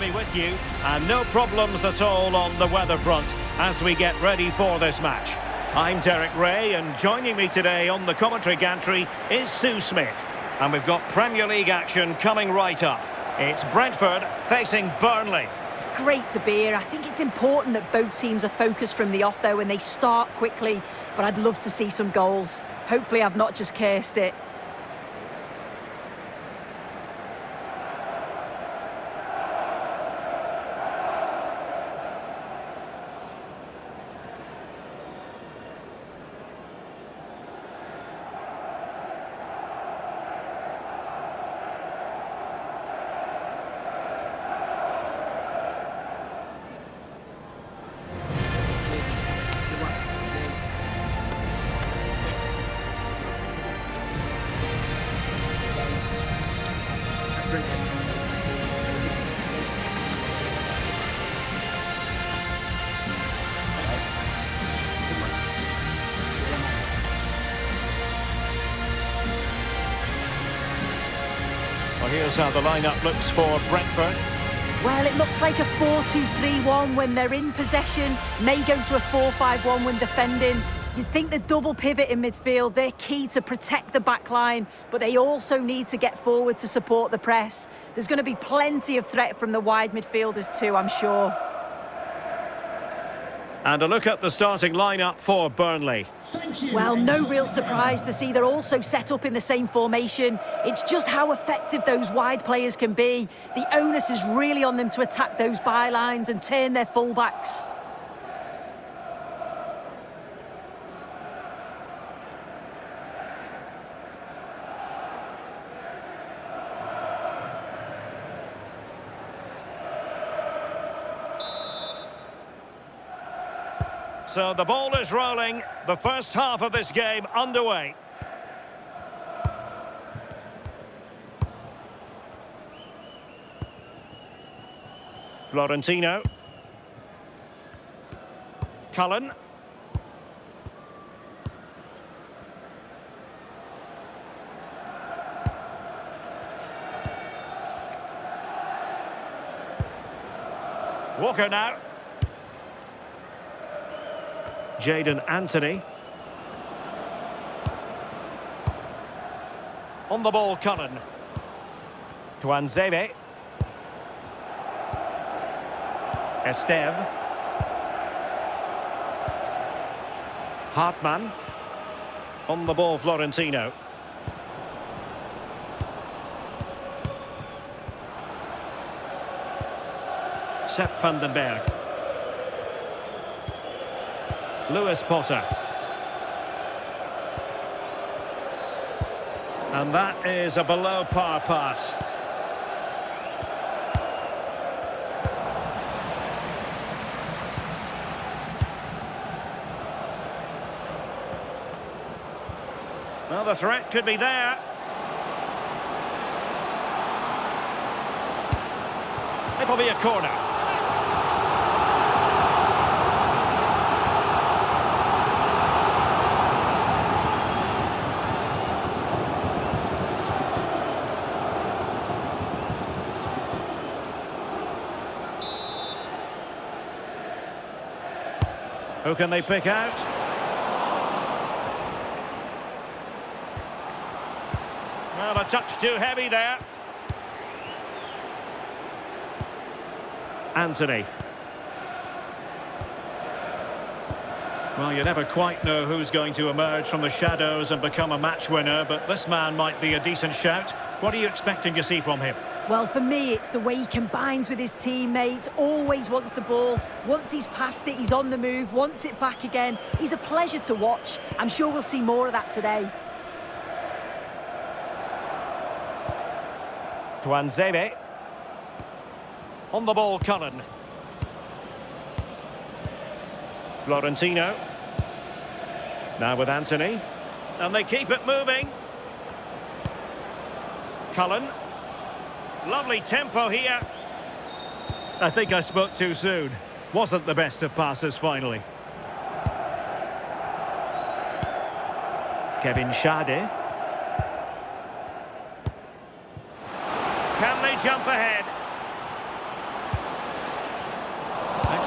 be with you, and no problems at all on the weather front as we get ready for this match. I'm Derek Ray, and joining me today on the commentary gantry is Sue Smith. And we've got Premier League action coming right up. It's Brentford facing Burnley. It's great to be here. I think it's important that both teams are focused from the off, though, and they start quickly. But I'd love to see some goals. Hopefully I've not just cursed it. Well, here's how the lineup looks for Brentford. Well, it looks like a 4-2-3-1 when they're in possession. May go to a 4-5-1 when defending. You'd think the double pivot in midfield, they're key to protect the back line, but they also need to get forward to support the press. There's going to be plenty of threat from the wide midfielders too, I'm sure. And a look at the starting lineup for Burnley. Well, no real surprise to see they're also set up in the same formation. It's just how effective those wide players can be. The onus is really on them to attack those bylines and turn their fullbacks. So the ball is rolling. The first half of this game underway. Florentino. Cullen. Walker now. Jadon Anthony. On the ball, Cullen. Tuanzebe. Esteve. Hartmann. On the ball, Florentino. Sepp van den Berg. Lewis Potter. And that is a below par pass. Well, the threat could be there. It'll be a corner. Who can they pick out? Well, a touch too heavy there. Anthony. Well, you never quite know who's going to emerge from the shadows and become a match winner, but this man might be a decent shout. What are you expecting to see from him? Well, for me, it's the way he combines with his teammates, always wants the ball. Once he's passed it, he's on the move, wants it back again. He's a pleasure to watch. I'm sure we'll see more of that today. Tuanzebe. On the ball, Cullen. Florentino. Now with Anthony. And they keep it moving. Cullen. Lovely tempo here. I think I spoke too soon. Wasn't the best of passes finally. Kevin Schade. Can they jump ahead?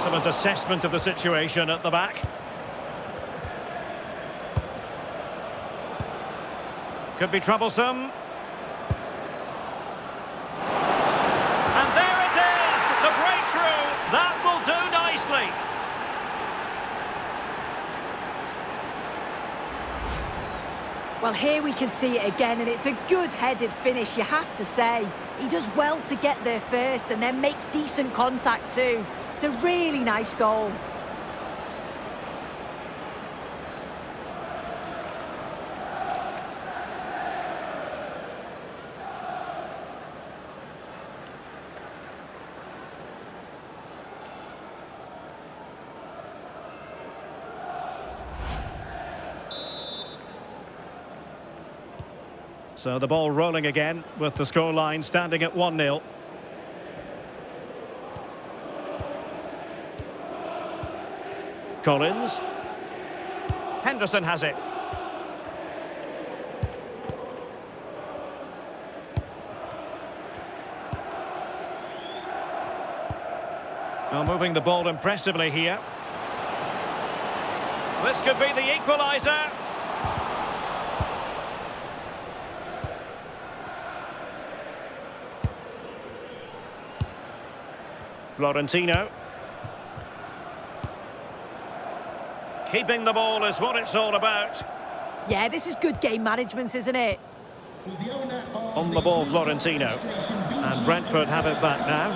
Excellent assessment of the situation at the back. Could be troublesome. And there it is! The breakthrough! That will do nicely. Well, here we can see it again, and it's a good-headed finish, you have to say. He does well to get there first and then makes decent contact too. It's a really nice goal. So the ball rolling again with the scoreline standing at 1-0. Collins. Henderson has it. Well, moving the ball impressively here. This could be the equaliser. Florentino. Keeping the ball is what it's all about. Yeah, this is good game management, isn't it? On the ball, Florentino. And Brentford have it back now.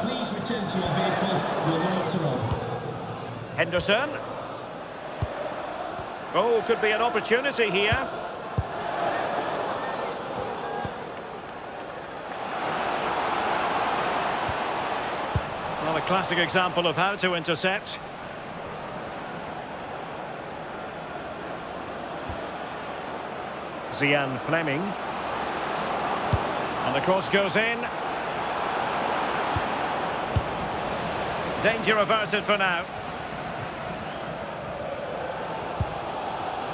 Please return to your vehicle. Your lights are on. Henderson. Oh, could be an opportunity here. Well, a classic example of how to intercept. Zian Fleming. And the cross goes in. Danger averted for now.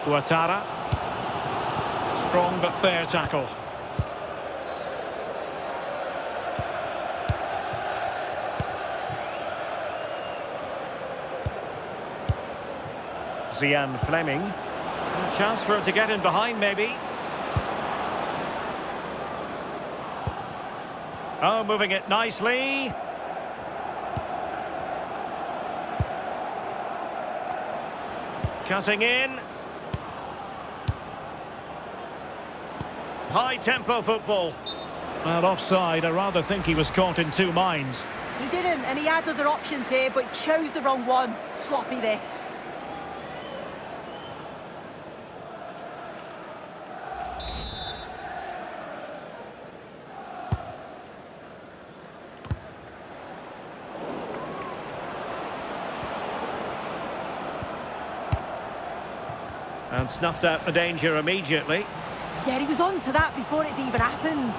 Ouattara. Strong but fair tackle. Zian Fleming. A chance for him to get in behind, maybe. Oh, moving it nicely. Cutting in. High-tempo football. Well, offside. I rather think he was caught in two minds. He didn't, and he had other options here, but he chose the wrong one. Sloppy this. And snuffed out the danger immediately. Yeah, he was on to that before it even happened.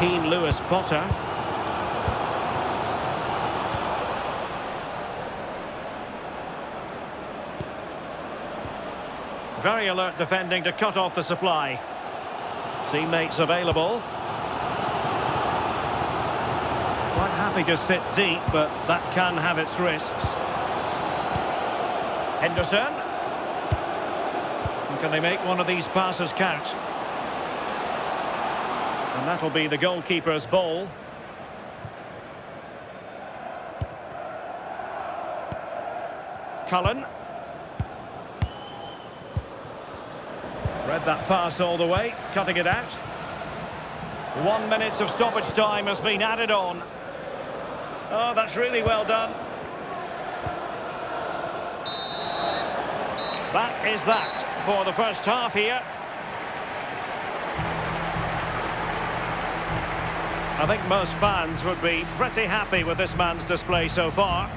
Keane Lewis Potter. Very alert defending to cut off the supply. Teammates available. Quite happy to sit deep, but that can have its risks. Henderson. And can they make one of these passes count? And that'll be the goalkeeper's ball. Cullen. Read that pass all the way, cutting it out. 1 minute of stoppage time has been added on. Oh, that's really well done. That is that for the first half here. I think most fans would be pretty happy with this man's display so far.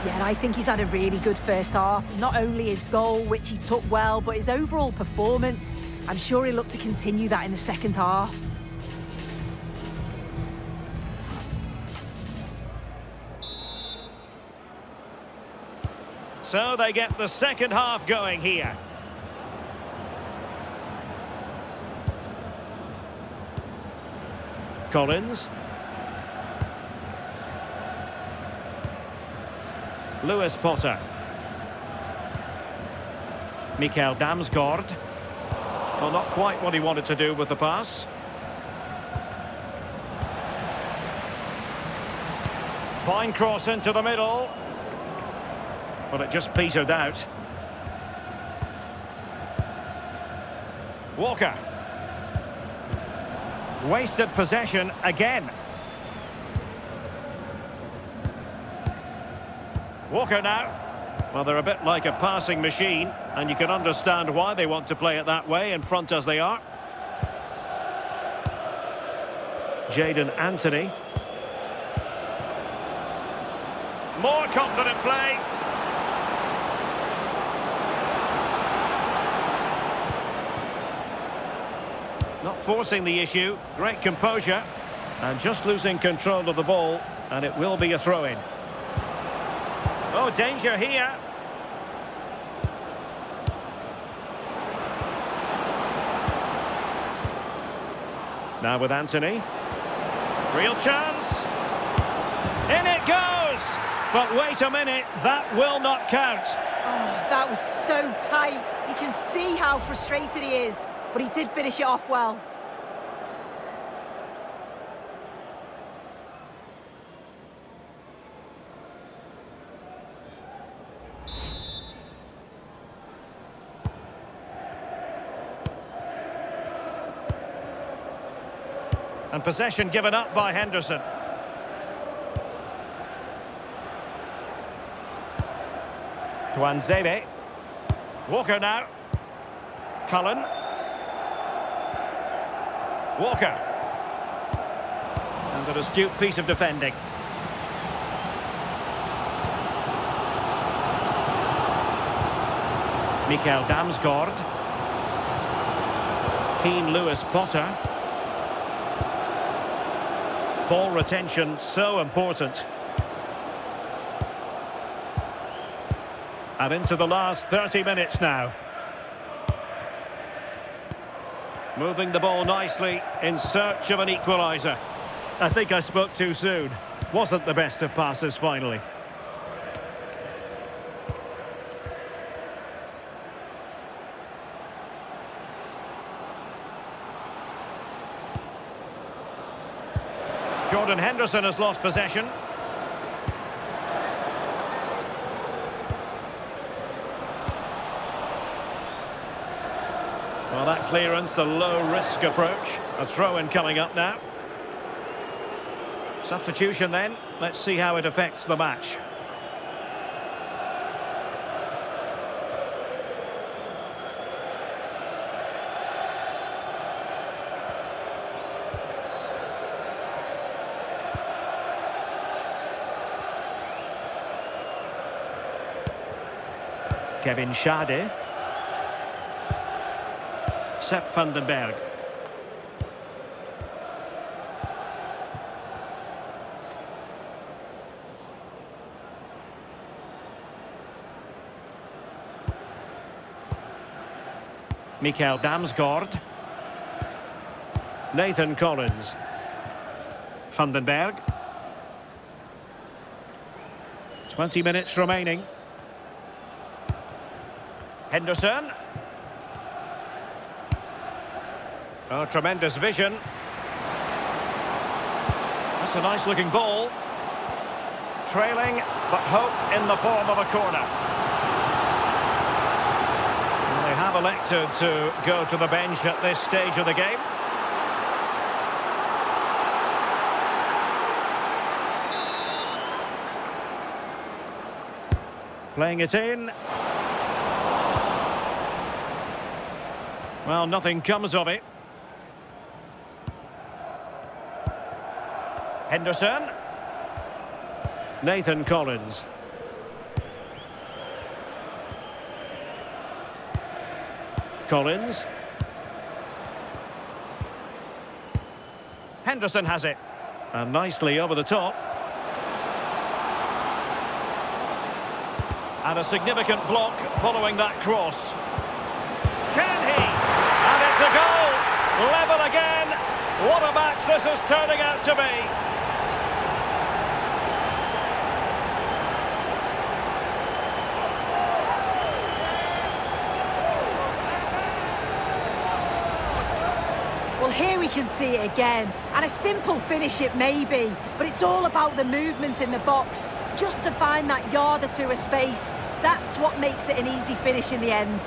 Yeah, I think he's had a really good first half. Not only his goal, which he took well, but his overall performance. I'm sure he'll look to continue that in the second half. So they get the second half going here. Collins. Lewis Potter. Mikael Damsgaard. Well, not quite what he wanted to do with the pass. Fine cross into the middle. But it just petered out. Walker. Wasted possession again. Walker now. Well, they're a bit like a passing machine, and you can understand why they want to play it that way, in front as they are. Jadon Anthony. More confident play. Not forcing the issue. Great composure. And just losing control of the ball, and it will be a throw-in. Oh, danger here. Now with Anthony. Real chance. In it goes! But wait a minute, that will not count. Oh, that was so tight. You can see how frustrated he is, but he did finish it off well. And possession given up by Henderson. Tuanzebe. Walker now. Cullen. Walker. And an astute piece of defending. Mikael Damsgaard. Keen Lewis Potter. Ball retention so important. And into the last 30 minutes now. Moving the ball nicely in search of an equaliser. I think I spoke too soon. Wasn't the best of passes finally. Jordan Henderson has lost possession. Well, that clearance, the low-risk approach. A throw-in coming up now. Substitution then. Let's see how it affects the match. Kevin Schade. Sepp van den Berg. Mikael Damsgaard. Nathan Collins. Van den Berg. 20 minutes remaining. Henderson. Oh, tremendous vision. That's a nice looking ball. Trailing, but hope in the form of a corner. And they have elected to go to the bench at this stage of the game. Playing it in. Well, nothing comes of it. Henderson. Nathan Collins. Collins. Henderson has it. And nicely over the top. And a significant block following that cross. Can he? And it's a goal! Level again! What a match this is turning out to be! Well, here we can see it again, and a simple finish it may be, but it's all about the movement in the box, just to find that yard or two of space. That's what makes it an easy finish in the end.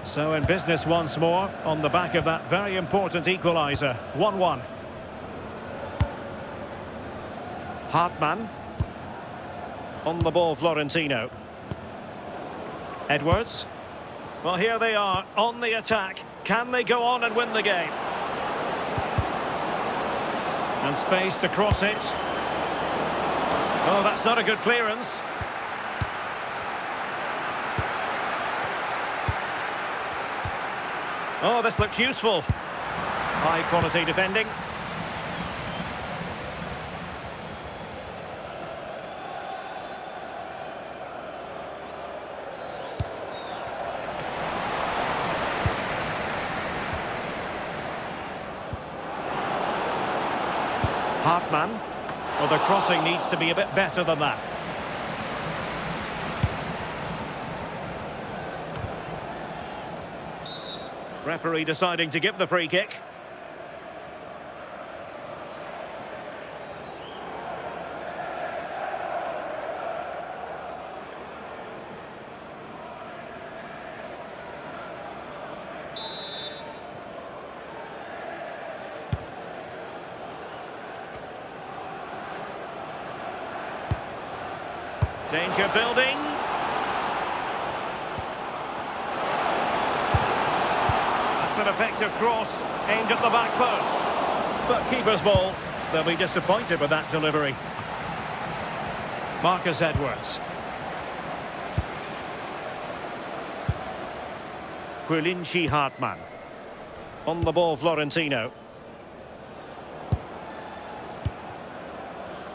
So in business once more, on the back of that very important equaliser. 1-1. Hartmann. On the ball, Florentino. Edwards. Well, here they are, on the attack. Can they go on and win the game? And space to cross it. Oh, that's not a good clearance. Oh, this looks useful. High quality defending. Hartmann. Well, the crossing needs to be a bit better than that. Referee deciding to give the free kick. Danger building. An effective cross aimed at the back post, but keeper's ball. They'll be disappointed with that delivery. Marcus Edwards. Quilinci Hartmann. On the ball, Florentino.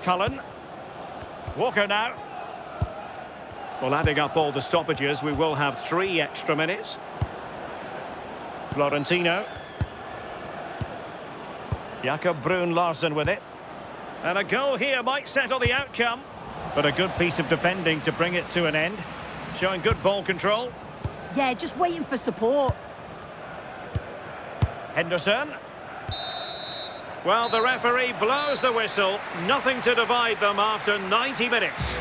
Cullen. Walker now. Well, adding up all the stoppages, we will have 3 extra minutes. Florentino. Jakob Brun Larsen with it. And a goal here might settle the outcome. But a good piece of defending to bring it to an end. Showing good ball control. Yeah, just waiting for support. Henderson. Well, the referee blows the whistle. Nothing to divide them after 90 minutes.